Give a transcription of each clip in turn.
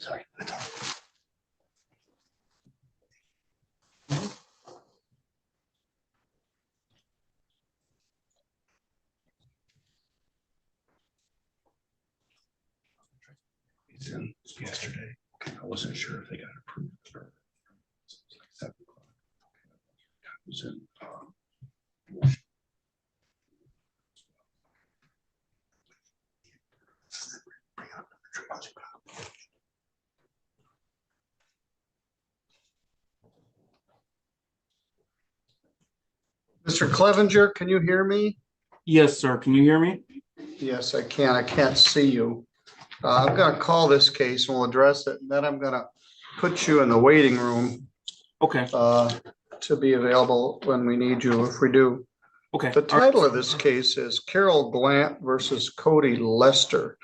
Sorry. It's in yesterday. Okay, I wasn't sure if they got approved. Or it was like 7 o'clock. It was in. Mr. Clevenger, can you hear me? Yes, sir. Can you hear me? Yes, I can. I can't see you. I'm going to call this case and we'll address it. And then I'm going to put you in the waiting room Okay. to be available when we need you, if we do. Okay. The title of this case is Carol Glant versus Cody Lester.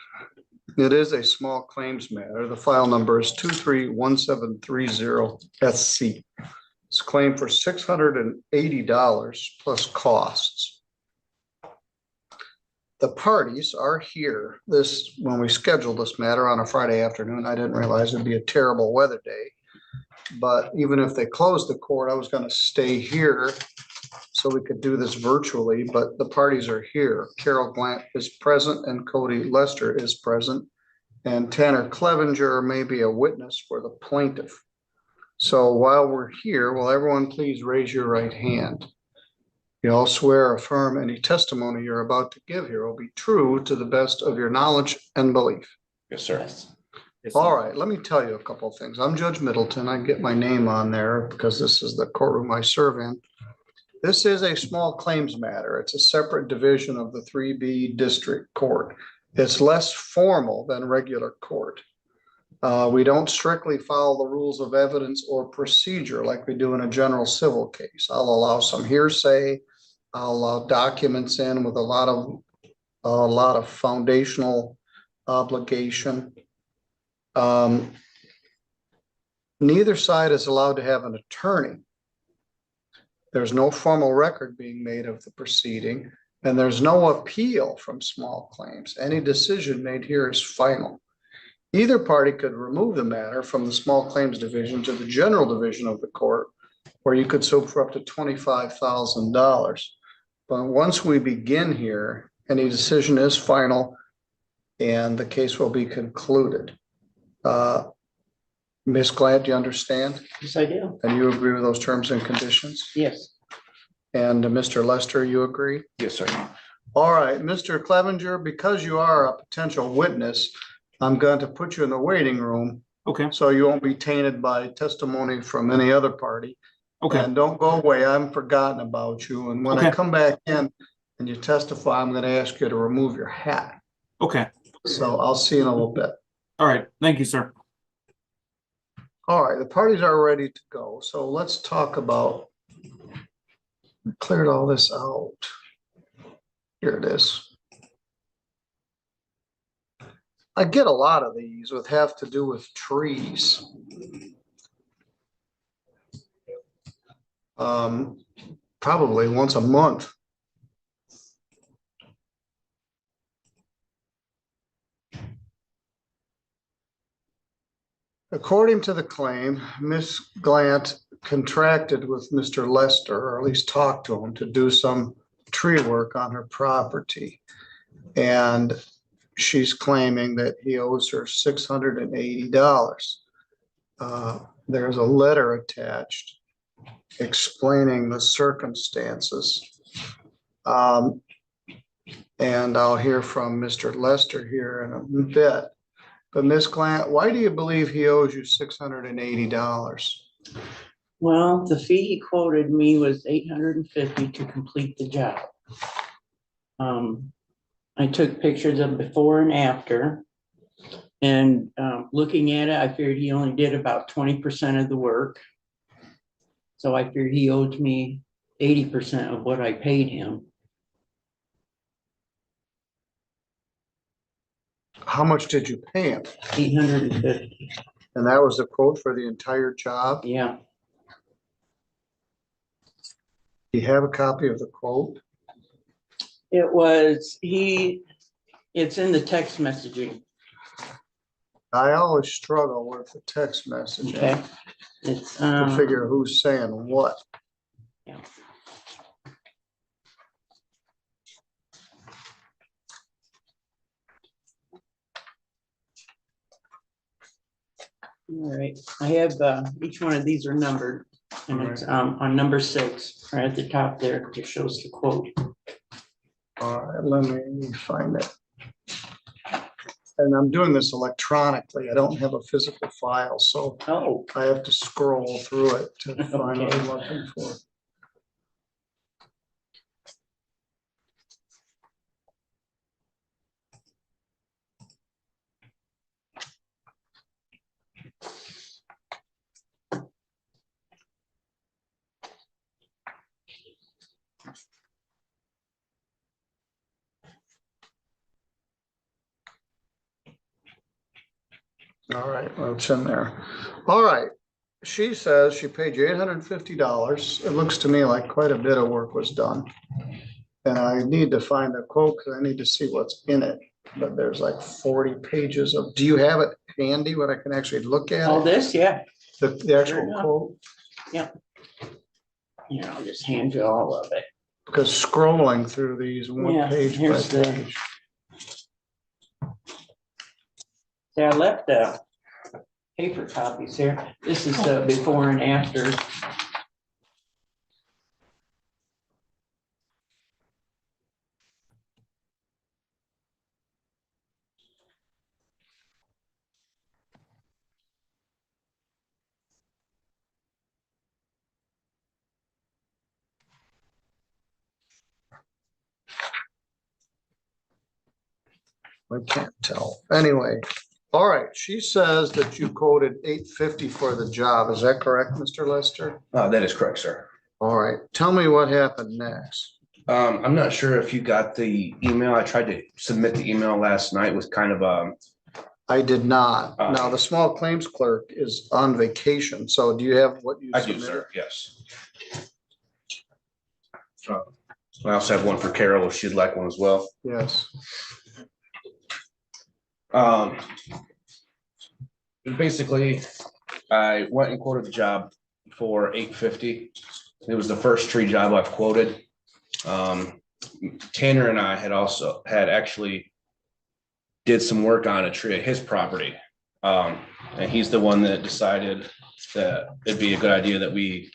It is a small claims matter. The file number is 231730 SC. It's claimed for $680 plus costs. The parties are here. When we scheduled this matter on a Friday afternoon, I didn't realize it'd be a terrible weather day. But even if they closed the court, I was going to stay here so we could do this virtually, but the parties are here. Carol Glant is present and Cody Lester is present. And Tanner Clevenger may be a witness for the plaintiff. So while we're here, will everyone please raise your right hand? You all swear or affirm any testimony you're about to give here will be true to the best of your knowledge and belief. Yes, sir. Yes, All right, let me tell you a couple of things. I'm Judge Middleton. I get my name on there because this is the courtroom I serve in. This is a small claims matter. It's a separate division of the 3B District Court. It's less formal than regular court. We don't strictly follow the rules of evidence or procedure like we do in a general civil case. I'll allow some hearsay. I'll allow documents in with a lot of foundational obligation. Neither side is allowed to have an attorney. There's no formal record being made of the proceeding, and there's no appeal from small claims. Any decision made here is final. Either party could remove the matter from the small claims division to the general division of the court, where you could sue for up to $25,000. But once we begin here, any decision is final and the case will be concluded. Ms. Glad, do you understand? Yes, I do. And you agree with those terms and conditions? Yes. And Mr. Lester, you agree? Yes, sir. All right, Mr. Clevenger, because you are a potential witness, I'm going to put you in the waiting room Okay. so you won't be tainted by testimony from any other party. Okay. And don't go away. I haven't forgotten about you. And when I Okay. come back in and you testify, I'm going to ask you to remove your hat. Okay. So I'll see you in a little bit. All right. Thank you, sir. All right, the parties are ready to go. So let's talk about, cleared all this out. Here it is. I get a lot of these that have to do with trees. Probably once a month. According to the claim, Ms. Glant contracted with Mr. Lester, or at least talked to him, to do some tree work on her property. And she's claiming that he owes her $680. There's a letter attached explaining the circumstances. And I'll hear from Mr. Lester here in a bit. But Ms. Glant, why do you believe he owes you $680? Well, the fee he quoted me was $850 to complete the job. I took pictures of before and after, and looking at it, I figured he only did about 20% of the work. So I figured he owed me 80% of what I paid him. How much did you pay him? $850. And that was the quote for the entire job? Yeah. Do you have a copy of the quote? It was, it's in the text messaging. I always struggle with the text messaging Okay. It's, to figure who's saying what. yeah. All right, I have, each one of these are numbered, and it's, on number 6, right at the top there, it shows the quote. All right, let me find it. And I'm doing this electronically. I don't have a physical file, so Oh, I have to scroll through it to find what I'm Okay. looking for. All right, well, it's in there. All right. She says she paid you $850. It looks to me like quite a bit of work was done. And I need to find the quote because I need to see what's in it. But there's like 40 pages of, do you have it handy when I can actually look at all it? this, yeah, The Sure actual enough. quote? yeah, I'll just hand you all of it. Because scrolling through these one Yeah, page by here's the- page. See, I left paper copies here. This is the before and after. I can't tell. Anyway, all right, she says that you quoted $850 for the job. Is that correct, Mr. Lester? That is correct, sir. All right, tell me what happened next. I'm not sure if you got the email. I tried to submit the email last night with kind of I did not. Uh, Now, the small claims clerk is on vacation, so do you have what you I do, submitted? sir, yes. I also have one for Carol if she'd like one as well. Yes. Basically, I went and quoted the job for $850. It was the first tree job I've quoted. Tanner and I had actually did some work on a tree at his property. And he's the one that decided that it'd be a good idea that we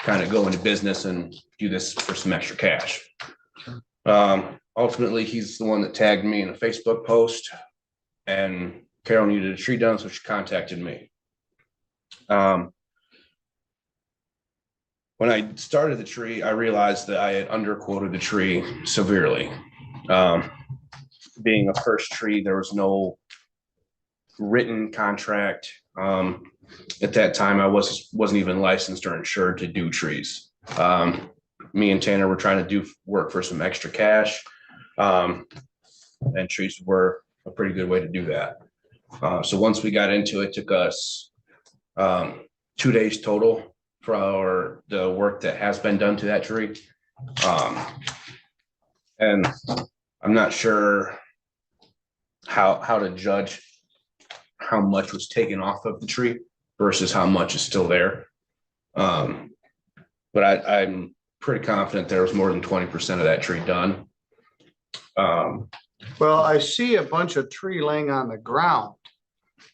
kind of go into business and do this for some extra cash. Ultimately, he's the one that tagged me in a Facebook post, and Carol needed a tree done, so she contacted me. When I started the tree, I realized that I had underquoted the tree severely. Being a first tree, there was no written contract. At that time, I wasn't even licensed or insured to do trees. Me and Tanner were trying to do work for some extra cash, and trees were a pretty good way to do that. So once we got into it, took us 2 days total for the work that has been done to that tree. And I'm not sure how to judge how much was taken off of the tree versus how much is still there. But I'm pretty confident there was more than 20% of that tree done. Well, I see a bunch of tree laying on the ground.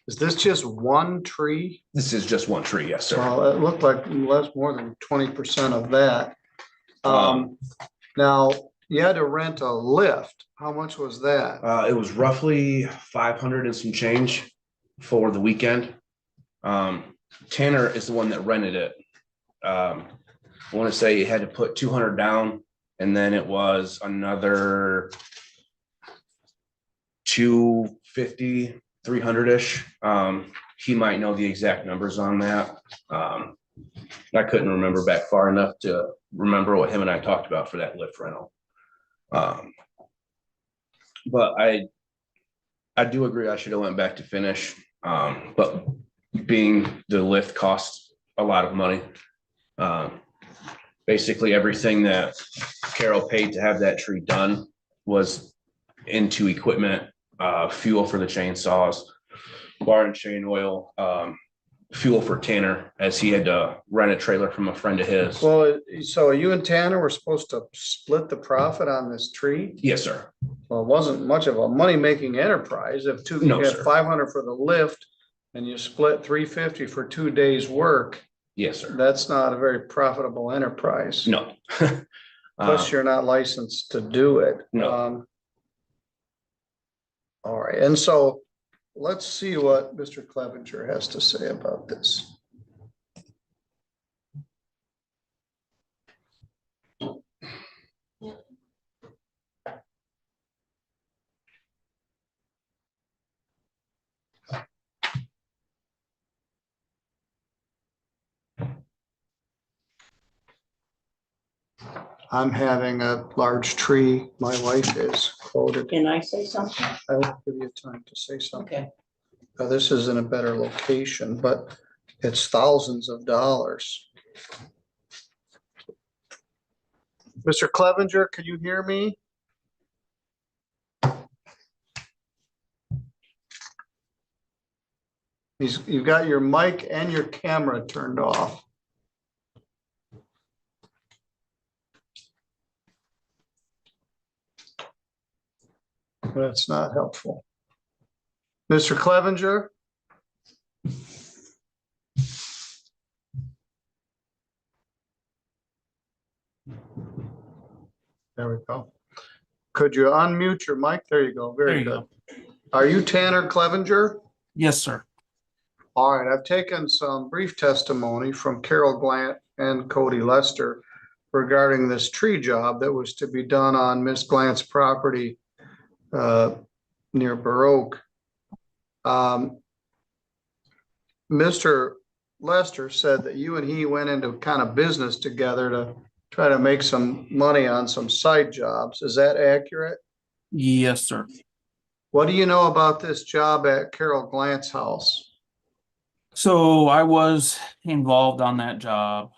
Is this just one tree? This is just one tree, yes, sir. Well, it looked like less more than 20% of that. Now, you had to rent a lift. How much was that? It was roughly 500 and some change for the weekend. Tanner is the one that rented it. I want to say he had to put 200 down, and then it was another 250, 300-ish. He might know the exact numbers on that. I couldn't remember back far enough to remember what him and I talked about for that lift rental. But I do agree I should have went back to finish. But being the lift costs a lot of money. Basically everything that Carol paid to have that tree done was into equipment, fuel for the chainsaws, bar and chain oil, fuel for Tanner, as he had to rent a trailer from a friend of his. Well, so you and Tanner were supposed to split the profit on this tree? Yes, sir. Well, it wasn't much of a money-making enterprise. If you No, get sir. 500 for the lift and you split 350 for 2 days' work, Yes, sir. that's not a very profitable enterprise. No. Plus, you're not licensed to do it. No. All right, and so let's see what Mr. Clevenger has to say about this. I'm having a large tree. My wife is quoted. Can I say something? I will give you time to say something. Okay. Now, this is in a better location, but it's thousands of dollars. Mr. Clevenger, can you hear me? You've got your mic and your camera turned off. That's not helpful. Mr. Clevenger? There we go. Could you unmute your mic? There you go. There Very you good. go. Are you Tanner Clevenger? Yes, sir. All right, I've taken some brief testimony from Carol Glant and Cody Lester regarding this tree job that was to be done on Miss Glant's property near Baroque. Mr. Lester said that you and he went into kind of business together to try to make some money on some side jobs. Is that accurate? Yes, sir. What do you know about this job at Carol Glant's house? So I was involved on that job.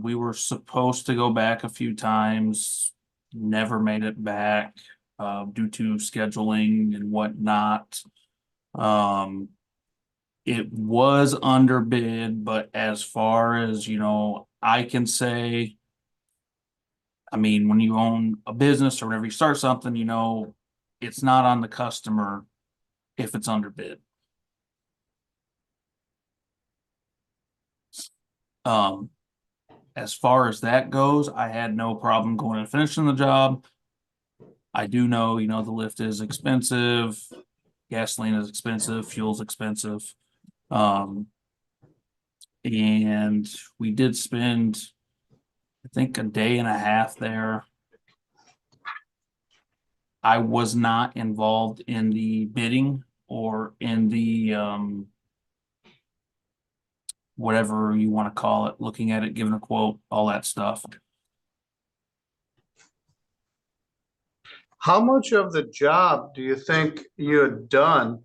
We were supposed to go back a few times, never made it back, due to scheduling and whatnot. It was underbid, but as far as, I can say, I mean, when you own a business or whenever you start something, it's not on the customer if it's underbid. As far as that goes, I had no problem going and finishing the job. I do know, the lift is expensive, gasoline is expensive, fuel's expensive. And we did spend, I think, a day and a half there. I was not involved in the bidding or in the whatever you want to call it, looking at it, giving a quote, all that stuff. How much of the job do you think you had done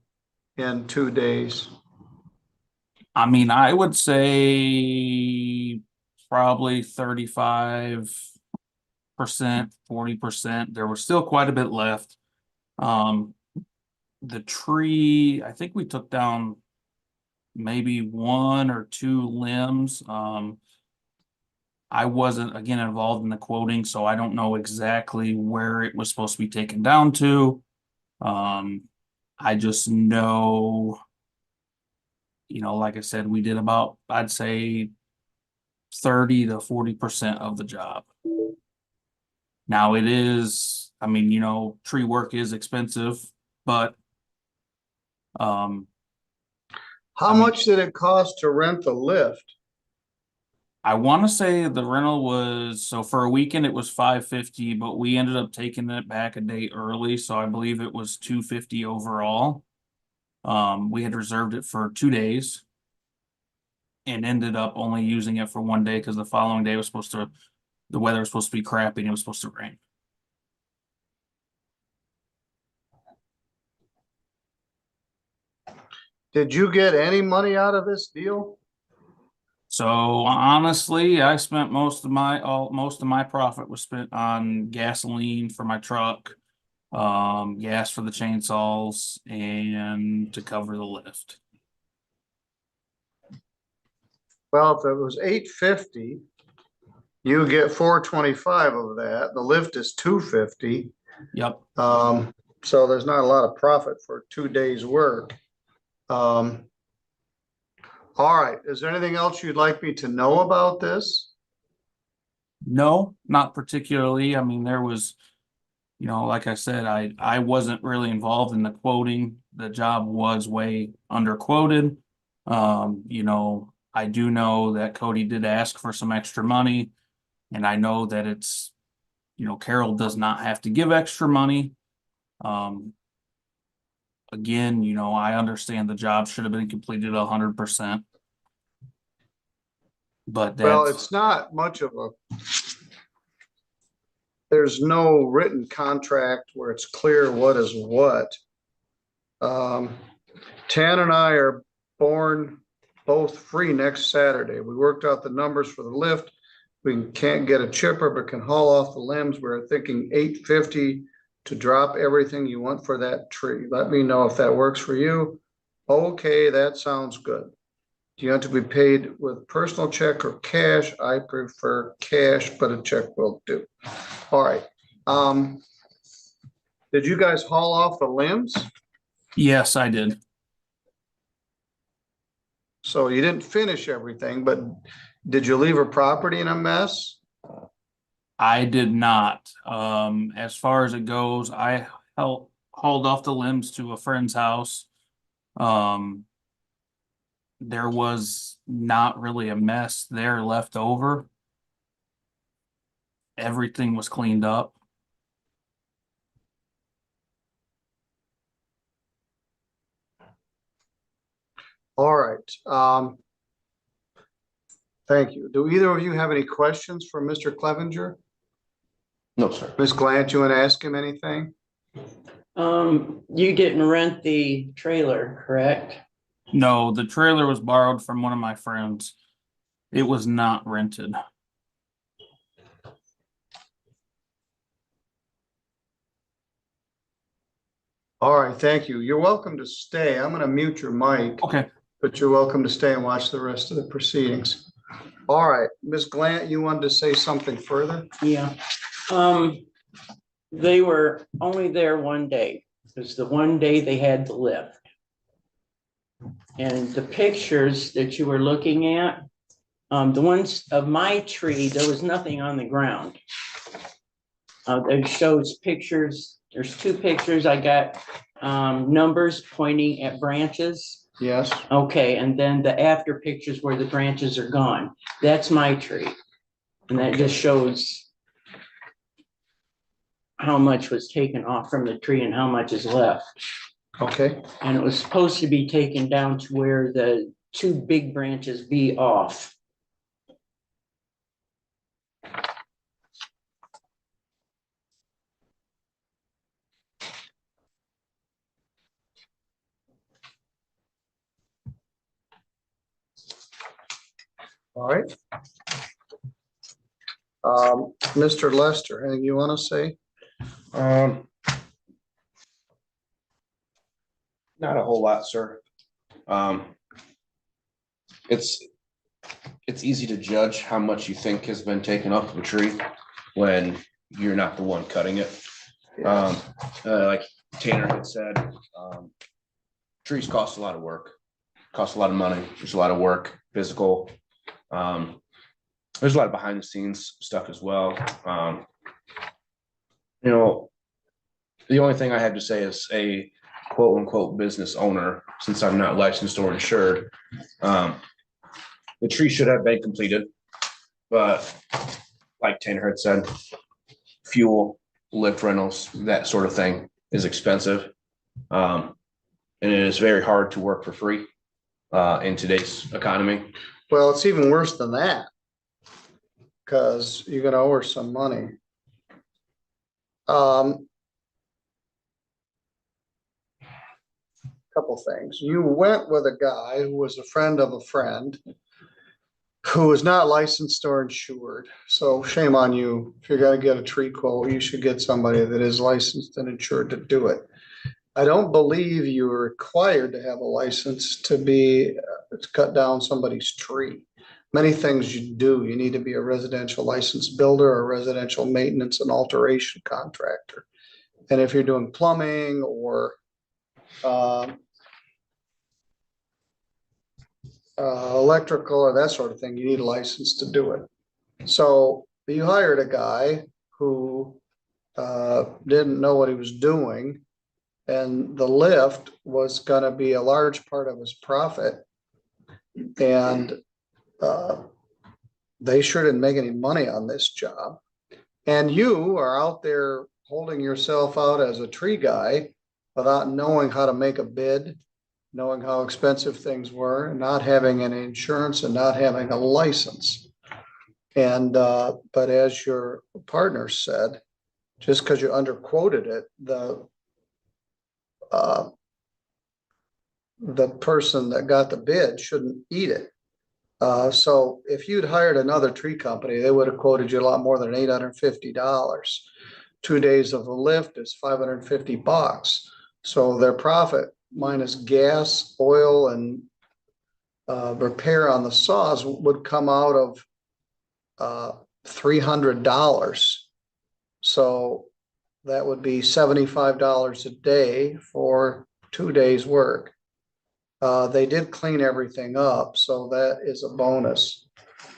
in 2 days? I mean, I would say probably 35%, 40%. There was still quite a bit left. The tree, I think we took down maybe 1 or 2 limbs. I wasn't, again, involved in the quoting, so I don't know exactly where it was supposed to be taken down to. I just know, like I said, we did about, I'd say 30 to 40% of the job. Now it is, I mean, tree work is expensive, but How much did it cost to rent the lift? I want to say the rental was, so for a weekend it was $550, but we ended up taking it back a day early, so I believe it was $250 overall. We had reserved it for 2 days and ended up only using it for 1 day because the following day was the weather was supposed to be crappy and it was supposed to rain. Did you get any money out of this deal? So honestly, I spent most of my profit was spent on gasoline for my truck, gas for the chainsaws and to cover the lift. Well, if it was 850, you get 425 of that. The lift is 250. Yep. So there's not a lot of profit for 2 days' work. All right, is there anything else you'd like me to know about this? No, not particularly. I mean, there was, like I said, I wasn't really involved in the quoting. The job was way under quoted. I do know that Cody did ask for some extra money, and I know that it's, Carol does not have to give extra money. Again, I understand the job should have been completed 100%. But Well, that's, it's not much of a, there's no written contract where it's clear what is what. Tan and I are born both free next Saturday. We worked out the numbers for the lift. We can't get a chipper, but can haul off the limbs. We're thinking 850 to drop everything you want for that tree. Let me know if that works for you. Okay, that sounds good. Do you want to be paid with personal check or cash? I prefer cash, but a check will do. All right. Did you guys haul off the limbs? yes, I did. So you didn't finish everything, but did you leave a property in a mess? I did not. As far as it goes, I hauled off the limbs to a friend's house. There was not really a mess there left over. Everything was cleaned up. All right. Thank you. Do either of you have any questions for Mr. Clevenger? No, sir. Ms. Glant, you want to ask him anything? You didn't rent the trailer, correct? No, the trailer was borrowed from one of my friends. It was not rented. All right, thank you. You're welcome to stay. I'm going to mute your mic, Okay. but you're welcome to stay and watch the rest of the proceedings. All right, Ms. Glant, you wanted to say something further? Yeah. They were only there one day. It was the one day they had the lift. And the pictures that you were looking at, the ones of my tree, there was nothing on the ground. It shows pictures. There's 2 pictures. I got numbers pointing at branches. Yes. Okay, and then the after pictures where the branches are gone. That's my tree. And that just shows how much was taken off from the tree and how much is left. Okay. And it was supposed to be taken down to where the 2 big branches be off. All right. Mr. Lester, anything you want to say? Not a whole lot, sir. It's easy to judge how much you think has been taken off of a tree when you're not the one cutting it. Like Tanner had said, trees cost a lot of work, cost a lot of money. There's a lot of work, physical. There's a lot of behind the scenes stuff as well. The only thing I have to say is a quote unquote business owner, since I'm not licensed or insured. The tree should have been completed, but like Tanner had said, fuel, lift rentals, that sort of thing is expensive. And it is very hard to work for free in today's economy. Well, it's even worse than that, because you're gonna owe her some money. Couple things. You went with a guy who was a friend of a friend, who is not licensed or insured. So shame on you. If you're gonna get a tree quote, you should get somebody that is licensed and insured to do it. I don't believe you're required to have a license to to cut down somebody's tree. Many things you do, you need to be a residential licensed builder or residential maintenance and alteration contractor. And if you're doing plumbing or electrical or that sort of thing, you need a license to do it. So you hired a guy who didn't know what he was doing, and the lift was gonna be a large part of his profit. And they sure didn't make any money on this job. And you are out there holding yourself out as a tree guy without knowing how to make a bid, knowing how expensive things were, not having any insurance and not having a license. And, but as your partner said, just because you underquoted it, the person that got the bid shouldn't eat it. So if you'd hired another tree company, they would have quoted you a lot more than $850. 2 days of a lift is $550. So their profit minus gas, oil, and repair on the saws would come out of $300. So that would be $75 a day for 2 days' work. They did clean everything up, so that is a bonus.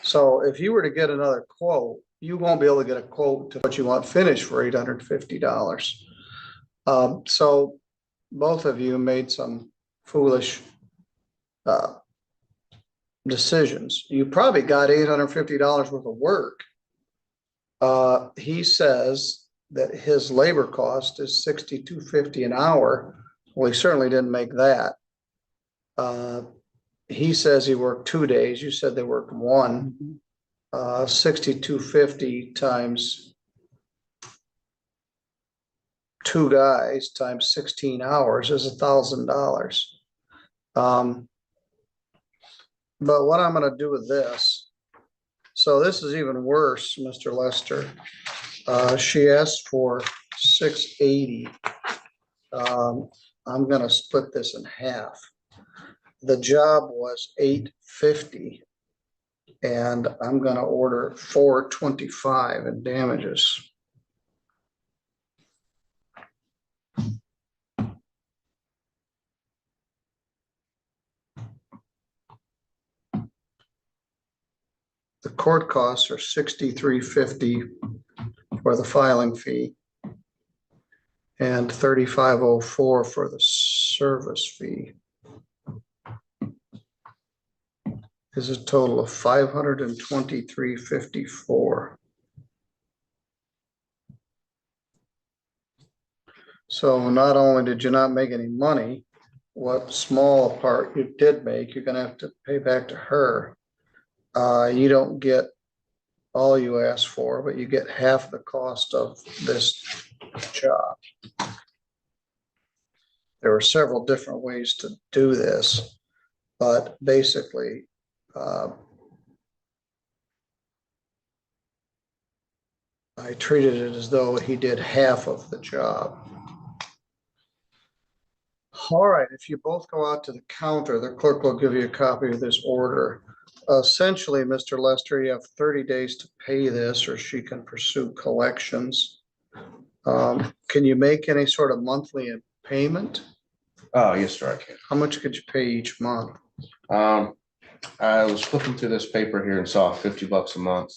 So if you were to get another quote, you won't be able to get a quote to what you want finished for $850. So both of you made some foolish decisions. You probably got $850 worth of work. He says that his labor cost is $62.50 an hour. Well, he certainly didn't make that. He says he worked 2 days. You said they worked one. 62.50 times 2 guys times 16 hours is $1,000. But what I'm going to do with this, so this is even worse, Mr. Lester. She asked for 680. I'm going to split this in half. The job was 850, and I'm going to order 425 in damages. The court costs are $63.50 for the filing fee and $35.04 for the service fee. Is a total of $523.54. So not only did you not make any money, what small part you did make, you're gonna have to pay back to her. You don't get all you asked for, but you get half the cost of this job. There were several different ways to do this, but basically, I treated it as though he did half of the job. All right, if you both go out to the counter, the clerk will give you a copy of this order. Essentially, Mr. Lester, you have 30 days to pay this, or she can pursue collections. Can you make any sort of monthly payment? Oh, yes, sir, I can. How much could you pay each month? I was flipping through this paper here and saw $50 a month.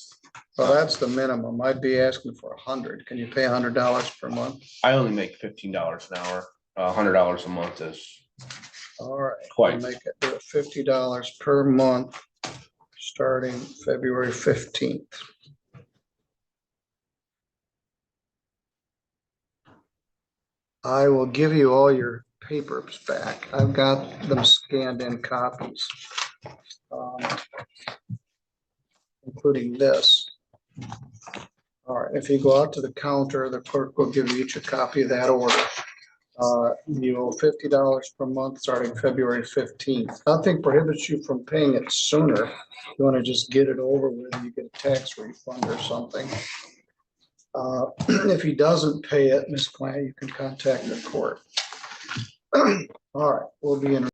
Well, that's the minimum. I'd be asking for 100. Can you pay $100 per month? I only make $15 an hour. $100 a month is All right. quite. I'll make it do it $50 per month, starting February 15th. I will give you all your papers back. I've got them scanned in copies, including this. All right, if you go out to the counter, the clerk will give you each a copy of that order. You owe $50 per month starting February 15th. Nothing prohibits you from paying it sooner. You want to just get it over with, you get a tax refund or something. If he doesn't pay it, Ms. Clant, you can contact the court. All right, we'll be in